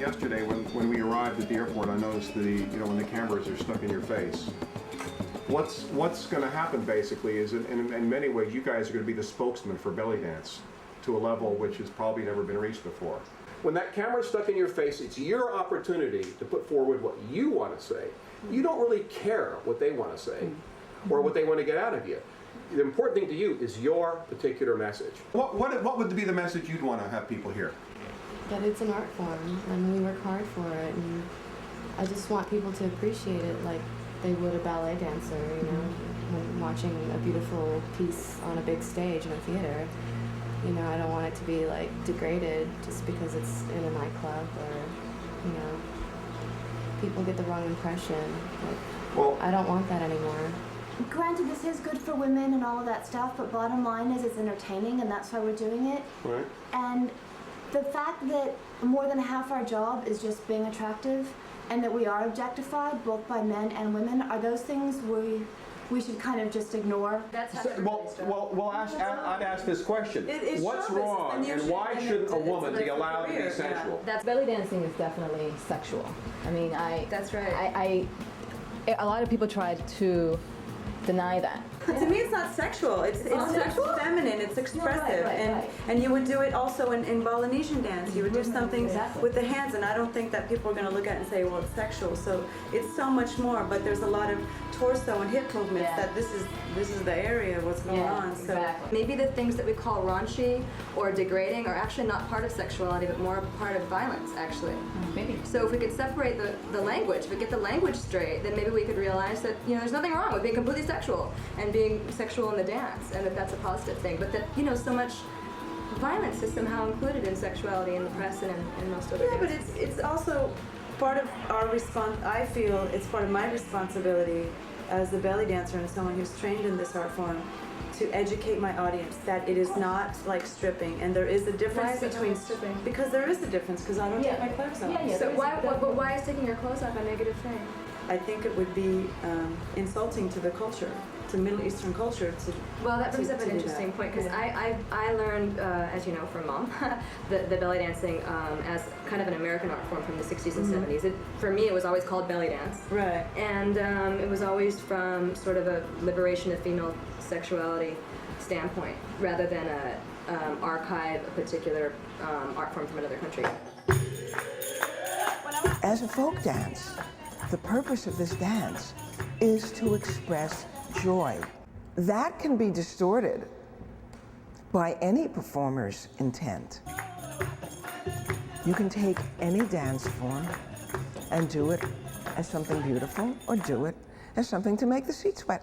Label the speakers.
Speaker 1: yesterday when we arrived at the airport, I noticed when the cameras are stuck in your face. What's going to happen basically is in many ways you guys are going to be the spokesman for belly dance to a level which has probably never been reached before. When that camera's stuck in your face, it's your opportunity to put forward what you want to say. You don't really care what they want to say or what they want to get out of you. The important thing to you is your particular message. What would be the message you'd want to have people hear?
Speaker 2: That it's an art form, and we work hard for it, and I just want people to appreciate it like they would a ballet dancer, when watching a beautiful piece on a big stage in a theater. I don't want it to be like degraded just because it's in a nightclub or, people get the wrong impression. Well, I don't want that anymore.
Speaker 3: Granted, this is good for women and all of that stuff, but bottom line is it's entertaining, and that's why we're doing it.
Speaker 1: Right.
Speaker 3: And the fact that more than half our job is just being attractive, and that we are objectified both by men and women, are those things we should kind of just ignore?
Speaker 4: That's how
Speaker 1: I'd ask this question. What's
Speaker 4: showbiz,
Speaker 1: wrong, and why shouldn't a woman be allowed to be sensual?
Speaker 5: Belly dancing is definitely sexual. I mean,
Speaker 4: That's right.
Speaker 5: A lot of people try to deny that.
Speaker 4: To me, it's not sexual. It's feminine. It's expressive, and you would do it also in Balinesian dance. You would do something with the hands, and I don't think that people are going to look at it and say, well, it's sexual. So it's so much more. But there's a lot of torso and hip movements that this is the area of what's going on. So maybe the things that we call raunchy or degrading are actually not part of sexuality, but more part of violence, actually.
Speaker 5: Maybe.
Speaker 4: So if we could separate the language, if we get the language straight, then maybe we could realize that there's nothing wrong with being completely sexual and being sexual in the dance, and that that's a positive thing. But that so much violence is somehow included in sexuality in the press and in most other dances. But it's also part of our response. I feel it's part of my responsibility as a belly dancer and someone who's trained in this art form to educate my audience that it is not like stripping, and there is a difference between
Speaker 5: stripping.
Speaker 4: Because there is a difference, because I don't take my clothes off. So why is taking your clothes off a negative thing? I think it would be insulting to the culture, to Middle Eastern culture. Well, that brings up an interesting point, because I learned, as you know from Mom, the belly dancing as kind of an American art form from the 60s and 70s. For me, it was always called belly dance. Right. And it was always from sort of a liberation of female sexuality standpoint, rather than archive a particular art form from another country.
Speaker 6: As a folk dance, the purpose of this dance is to express joy. That can be distorted by any performer's intent. You can take any dance form and do it as something beautiful, or do it as something to make the seats wet.